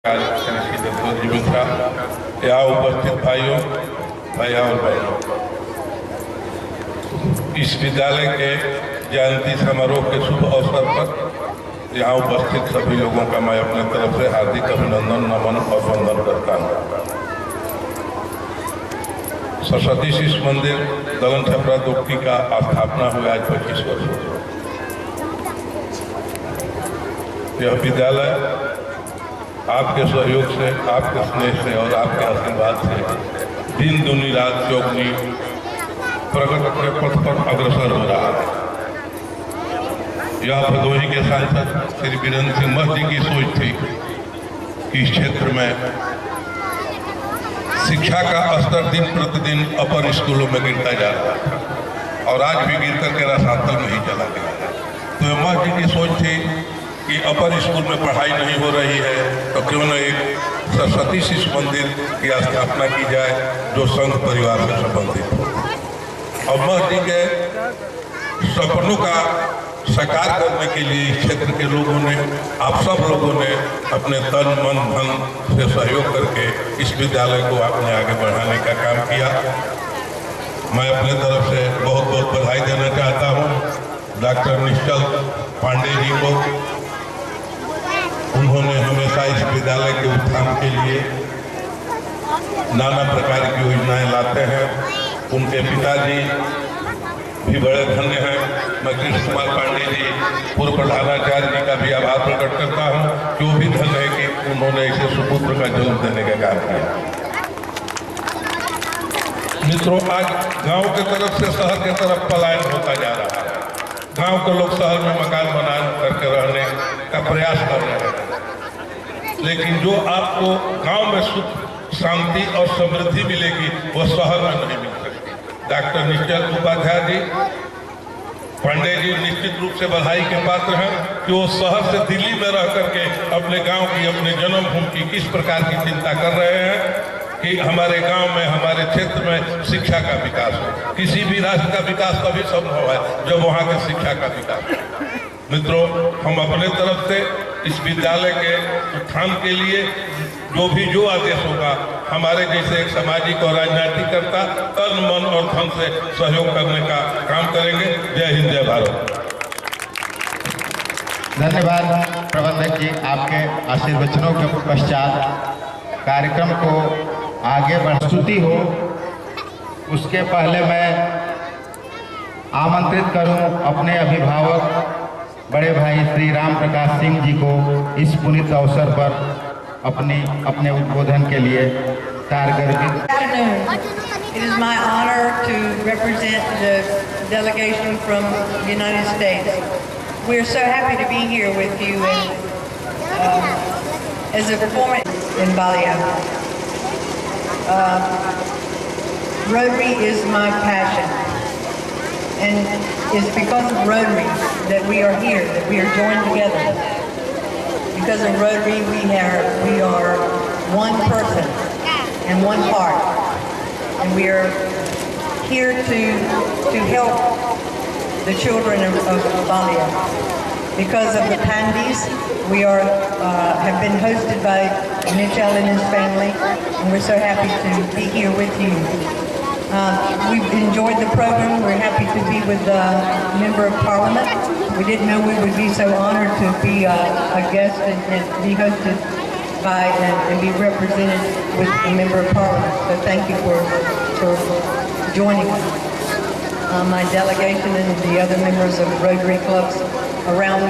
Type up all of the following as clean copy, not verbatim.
श्री मिश्रा, यहाँ उपस्थित भाइयों, भैया और बहनों, इस विद्यालय के जयंती समारोह के शुभ अवसर पर यहाँ उपस्थित सभी लोगों का मैं अपने तरफ से हार्दिक अभिनंदन, नमन और वंदन करता हूँ। सरस्वती शिशु मंदिर दलन छपरा दुक्की का स्थापना हुआ आज 25 वर्ष हो। यह विद्यालय आपके सहयोग से, आपके स्नेह से और आपके आशीर्वाद से दिन दुनी रात चौगनी प्रगति के पथ पर अग्रसर हो रहा है। यह भदोही के सांसद श्री वीरेंद्र सिंह महतो जी की सोच थी कि इस क्षेत्र में शिक्षा का स्तर दिन प्रतिदिन अपर स्कूलों में गिरता जा रहा था और आज भी गिर करके रसातल में ही चला गया है। तो महतो जी की सोच थी कि अपर स्कूल में पढ़ाई नहीं हो रही है तो क्यों न एक सरस्वती शिशु मंदिर की स्थापना की जाए जो संघ परिवार से संबंधित हो। और महतो जी के सपनों का साकार करने के लिए इस क्षेत्र के लोगों ने, आप सब लोगों ने अपने तन मन धन से सहयोग करके इस विद्यालय को अपने आगे बढ़ाने का काम किया। मैं अपने तरफ से बहुत बहुत बधाई देना चाहता हूँ डॉक्टर निश्चल पांडे जी को। उन्होंने हमेशा इस विद्यालय के उत्थान के लिए नाना प्रकार की योजनाएं लाते हैं। उनके पिताजी भी बड़े धन्य हैं। मैं कृष्ण कुमार पांडे जी, पूर्व प्रधानाचार्य जी का भी आभार प्रकट करता हूं कि वो भी धन्य है कि उन्होंने इसे सुपुत्र का जन्म देने का काम किया। मित्रों, आज गांव की तरफ से शहर की तरफ पलायन होता जा रहा है। गांव के लोग शहर में मकान बना करके रहने का प्रयास कर रहे हैं, लेकिन जो आपको गांव में सुख, शांति और समृद्धि मिलेगी वो शहर में नहीं मिल सकती। डॉक्टर निश्चल उपाध्याय जी, पांडे जी निश्चित रूप से बधाई के पात्र हैं कि वो शहर से दिल्ली में रह करके अपने गांव की, अपने जन्मभूमि की किस प्रकार की चिंता कर रहे हैं कि हमारे गांव में, हमारे क्षेत्र में शिक्षा का विकास हो। किसी भी राष्ट्र का विकास तभी संभव है जब वहाँ की शिक्षा का विकास हो। मित्रों, हम अपने तरफ से इस विद्यालय के उत्थान के लिए जो आदेश होगा, हमारे जैसे एक सामाजिक और राजनीतिक करता तन मन और धन से सहयोग करने का काम करेंगे। जय हिंद, जय भारत। धन्यवाद प्रबंधक जी, आपके आशीर्वचनों के पश्चात कार्यक्रम को आगे प्रस्तुति हो उसके पहले मैं आमंत्रित करूं अपने अभिभावक बड़े भाई श्री राम प्रकाश सिंह जी को इस पुनीत अवसर पर अपने उद्बोधन के लिए कारगर। It is my honor to represent the delegation from the United States. We are so happy to be here with you and as a performance in Balia. Rotary is my passion, and it's because of Rotary that we are here, that we are joined together. Because of Rotary, we are one person and one heart, and we are here to help the children of Balia. Because of the Pandis, we have been hosted by Mitchell and his family, and we're so happy to be here with you. We've enjoyed the program. We're happy to be with the Member of Parliament. We didn't know we would be so honored to be a guest and be hosted by and be represented with the Member of Parliament. So thank you for joining us. My delegation and the other members of Rotary clubs around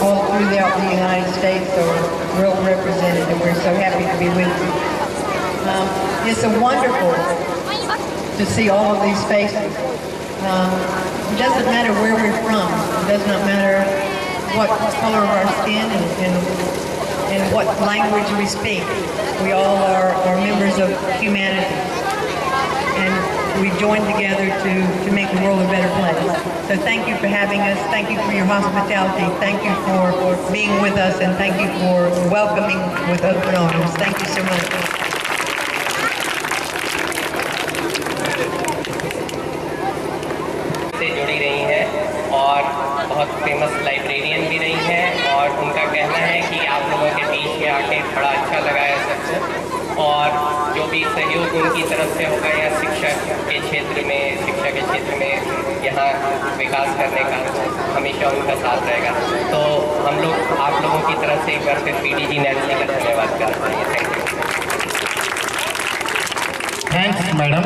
all throughout the United States are well represented, and we're so happy to be with you. It's so wonderful to see all of these faces. It doesn't matter where we're from. It does not matter what color of our skin and what language we speak. We all are members of humanity. And we join together to make the world a better place. So thank you for having us. Thank you for your hospitality. Thank you for being with us, and thank you for welcoming with open arms. Thank you so much. से जुड़ी रही हैं और बहुत famous librarian भी रही हैं, और उनका कहना है कि आप लोगों के बीच लगाया सबको, और जो भी सहयोग उनकी तरफ से होगा या शिक्षा के क्षेत्र में यहाँ विकास करने का, हमेशा उनका साथ रहेगा। तो हम लोग आप लोगों की तरफ से एक बार फिर पीडीजी नैन्सी का धन्यवाद करते हैं। Thanks madam.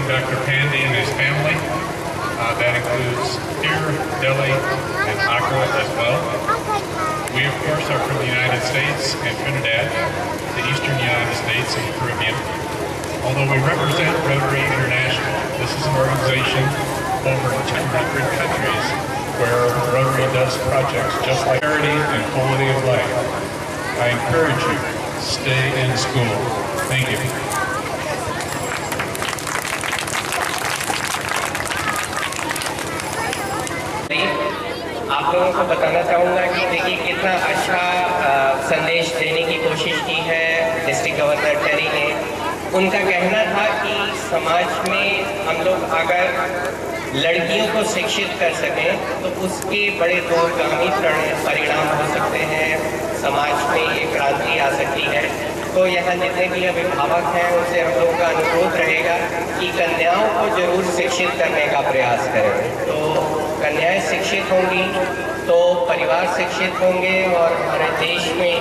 Dr. Pandey and his family. That includes here, Delhi, and Accra as well. We, of course, are from the United States and Trinidad, the eastern United States and the Caribbean. Although we represent Rotary International, this is an organization over 200 countries does projects just like charity and quality of life. I encourage you, stay in school. Thank you. आप लोगों को बताना चाहूँगा कि देखिए कितना अच्छा संदेश देने की कोशिश की है डिस्ट्रिक्ट गवर्नर टेरी ने। उनका कहना था कि समाज में हम लोग अगर लड़कियों को शिक्षित कर सकें तो उसके बड़े दूरगामी परिणाम हो सकते हैं, समाज में एक क्रांति आ सकती है। तो यहाँ जितने भी अभिभावक हैं उनसे हम लोगों का अनुरोध रहेगा कि कन्याओं को जरूर शिक्षित करने का प्रयास करें। तो कन्याएं शिक्षित होंगी तो परिवार शिक्षित होंगे और हमारे देश में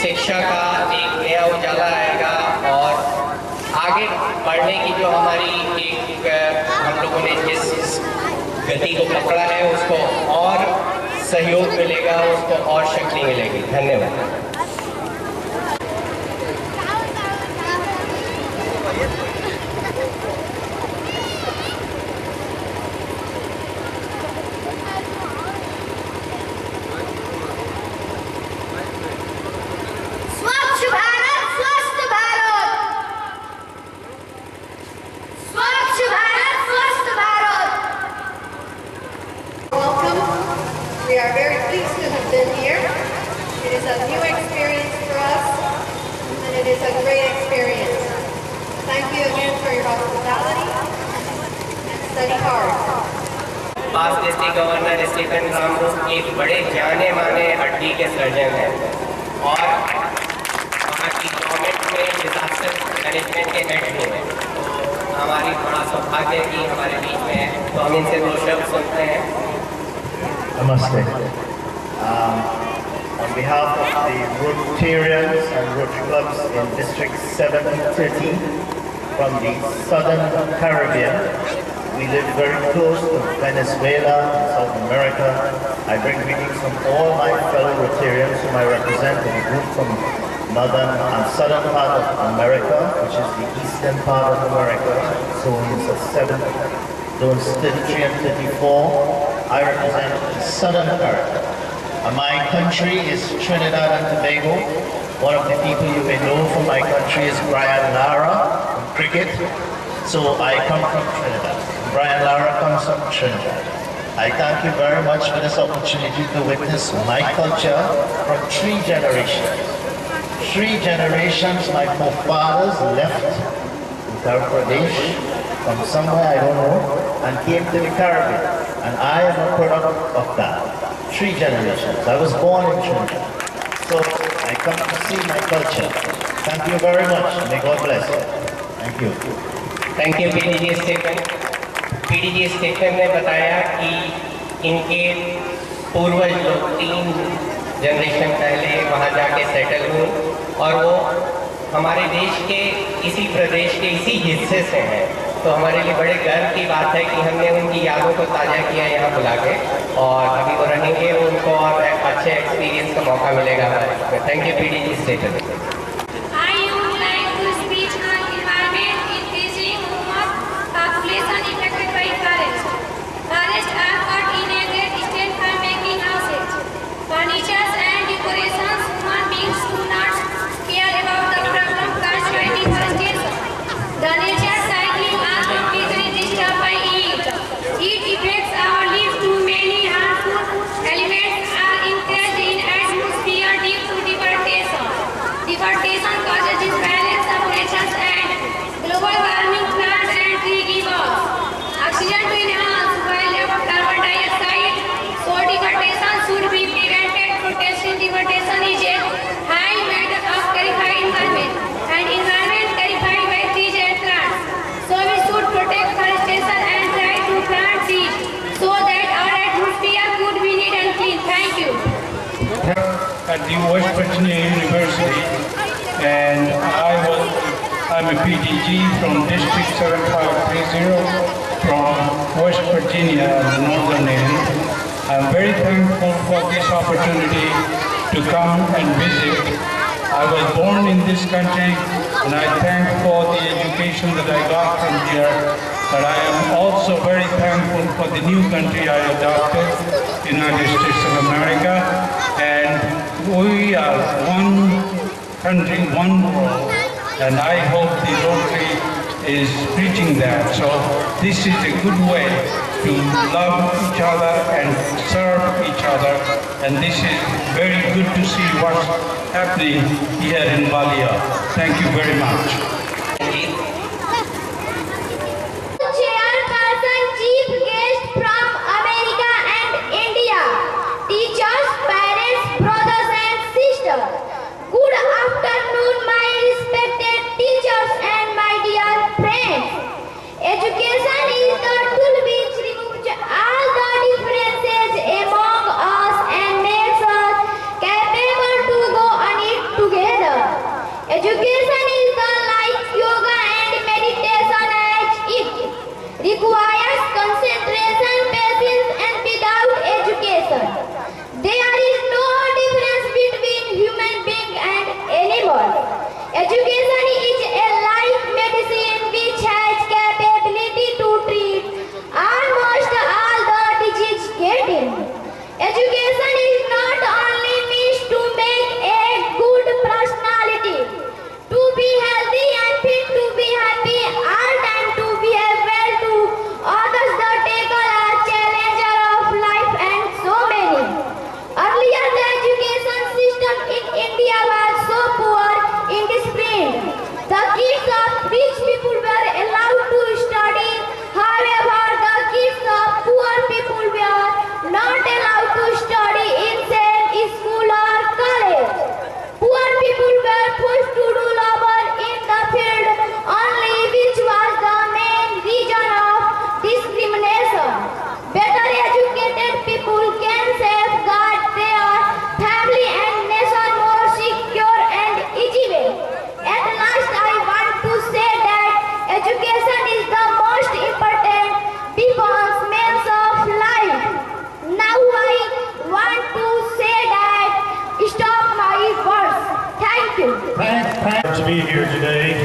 शिक्षा का एक नया उजाला आएगा और आगे बढ़ने की जो हमारी एक हम लोगों ने जिस गति को पकड़ा है उसको और सहयोग मिलेगा, उसको और शक्ति मिलेगी। धन्यवाद। We are very pleased to have been here. It is a new experience for us, and it is a great experience. Thank you again for your hospitality, and study hard. पास डिस्ट्रिक्ट गवर्नर स्टीफन रामू एक बड़े जाने माने हड्डी के surgeon हैं और वहाँ की गवर्नमेंट में डिजास्टर मैनेजमेंट के हेड भी हैं। तो हमारी बड़ा सौभाग्य है कि हमारे बीच में है, तो हम इनसे दो शब्द सुनते हैं। Namaste. On behalf of the Rotarians and Rotary Clubs in District 713 from the Southern Caribbean, we live very close to Venezuela, South America. I bring greetings from all my fellow Rotarians whom I represent in a group from northern and southern part of America, which is the eastern part of America, zones 7, zones 33 and 34. I represent Southern America. My country is Trinidad and Tobago. One of the people you may know from my country is Brian Lara from cricket. So I come from Trinidad. Brian Lara comes from Trinidad. I thank you very much for this opportunity to witness my culture from 3 generations. 3 generations my forefathers left Uttar Pradesh from somewhere I don't know and came to the Caribbean. And I am a product of that. 3 generations. I was born in Trinidad. So I come to see my culture. Thank you very much. May God bless you. Thank you. Thank you PDG Stephen. PDG Stephen ने बताया कि इनके पूर्वज लोग 3 generation पहले वहाँ जाके settle हुए और वो हमारे देश के इसी प्रदेश के इसी हिस्से से हैं। तो हमारे लिए बड़े गर्व की बात है कि हमने उनकी यादों को ताज़ा किया यहाँ बुला के और अभी वो रहेंगे, उनको और अच्छे एक्सपीरियंस का मौका मिलेगा हमारे इसमें। Thank you PDG Stephen. Furnitures and decorations, human beings do not care about the problem caused by deforestation. The nature cycling are completely disturbed by it. It affects our lives too many harmful elements are increased in atmosphere due to deforestation. Deforestation causes disbalance of nations and global warming, plants and tree givers. Oxygen to enhance while of carbon dioxide. So deforestation should be prevented. Protesting deforestation is a high matter of clarified environment and environment clarified by trees and plants. So we should protect forestation and try to plant trees so that our atmosphere could be neat and clean. Thank you. At the West Virginia University, and I'm a PDG from District 7530 from West Virginia, the northern end. I'm very thankful for this opportunity to come and visit. I was born in this country and I thank for the education that I got from here, but I am also very thankful for the new country I adopted. United States of America, and we are one country, one world, and I hope the Rotary is preaching that. So this is a good way to love each other and serve each other, and this is very good to see what's happening here in Valia. Thank you very much. Chairperson, chief guest from America and India, teachers, parents, brothers and sisters. Good afternoon, my respected teachers and my dear friends. Education is the tool which removes all the differences among us and makes us capable to go on it together. Education is the like yoga and meditation as it requires concentration, patience, and without education there is no difference between human being and animal. Education is a life medicine which has capability to treat almost all the disease getting. Education is not only means to make a good personality, to be healthy and fit, to be happy all time, to behave well to others, the tackle a challenger of life and so many. Earlier the education system in India was so poor, indisciplined. The kids of rich people were allowed to study. However, the kids of poor people were not allowed to study in same school or college. Poor people were forced to do labor in the field only, which was the main reason of discrimination. Better educated people can safeguard their family and nation more secure and easy way. At last, I want to say that education is the most important means of life. Now I want to say that stop my words. Thank you. Thanks to be here today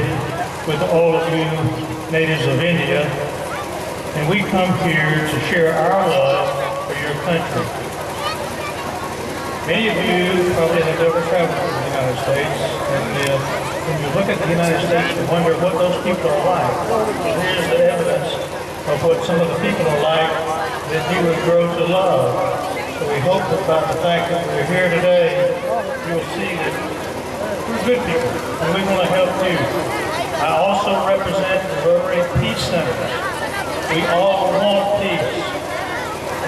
with all of you natives of India, and we come here to share our love for your country. Many of you probably have never traveled to the United States, and when you look at the United States, you wonder what those people are like. Here's the evidence of what some of the people are like that you would grow to love. So we hope that by the fact that we're here today, you'll see that we're good people, and we want to help you. I also represent the Rotary Peace Centers. We all want peace.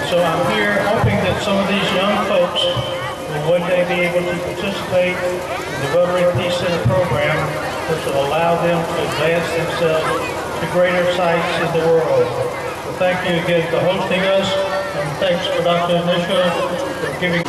So I'm here hoping that some of these young folks will one day be able to participate in the Rotary Peace Center program, which will allow them to advance themselves to greater sites in the world. So thank you again for hosting us, and thanks for Dr. Nisha for giving.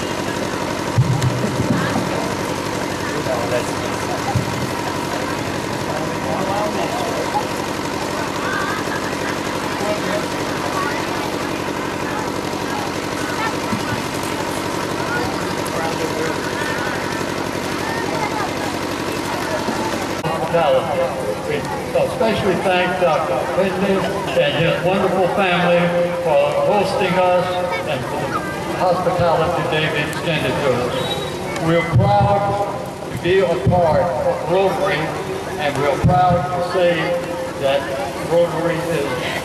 Especially thank Dr. Whitley and his wonderful family for hosting us and for the hospitality they've extended to us. We're proud to be a part of Rotary, and we're proud to say that Rotary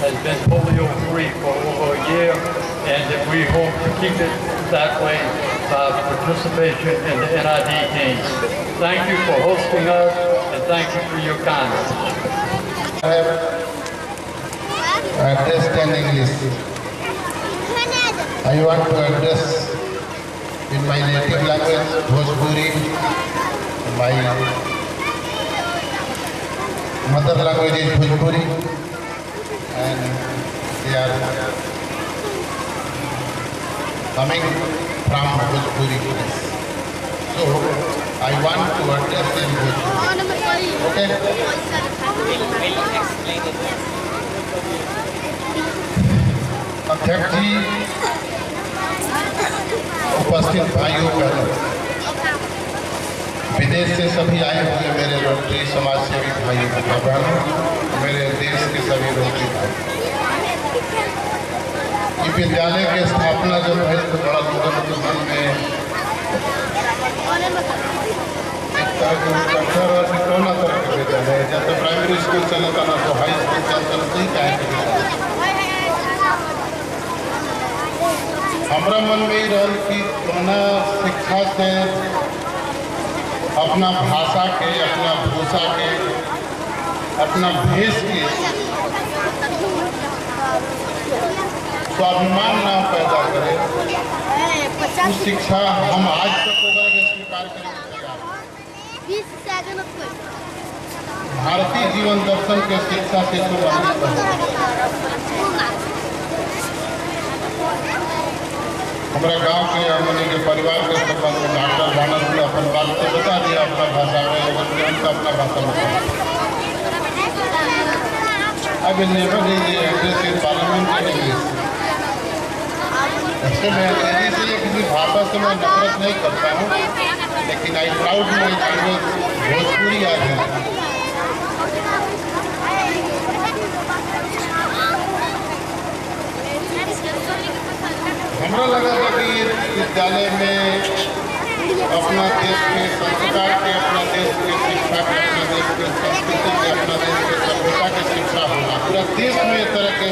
has been polio-free for over a year, and that we hope to keep it that way by participation in the NID games. Thank you for hosting us, and thank you for your kindness. I have addressed in English. I want to address in my native language, Bhojpuri. My mother language is Bhojpuri, and they are coming from Bhojpuri place. So I want to address in Bhojpuri. Okay? अध्यक्ष जी, उपस्थित भाइयों बहनों, विदेश से सभी आए हुए मेरे रोटरी समाज सेवी भाइयों बहनों, मेरे देश के सभी रोटरी भाई, विद्यालय की स्थापना जो भइल तो बड़ा लोगन के मन में एक तरह के उत्कंठा रहा कि कौन तरह के विद्यालय जब तो प्राइमरी स्कूल चलता ना तो हाई स्कूल चलता तो ही काहे के विद्यालय। हमारा मन में ही रहल कि कौना शिक्षा से अपना भाषा के, अपना भूषा के, अपना भेष के स्वाभिमान ना पैदा करे। उस शिक्षा हम आज तक ओकरा के स्वीकार करे के तैयार हैं। भारतीय जीवन दर्शन के शिक्षा से संबंधित हमारा गांव के हमने के परिवार के संबंध में डॉक्टर भानस ने अपन बात से बता दिया अपना भाषा में, लेकिन उनका अपना भाषा में I will never really address in parliament in English. ऐसे मैं अंग्रेजी से किसी भाषा से मैं नफरत नहीं करता हूँ, लेकिन I proud my language Bhojpuri आज है। हमारा लगा था कि विद्यालय में अपना देश के संस्कार के, अपना देश के शिक्षा के, अपना देश के संस्कृति के, अपना देश के सभ्यता के शिक्षा होगा। पूरा देश में इस तरह के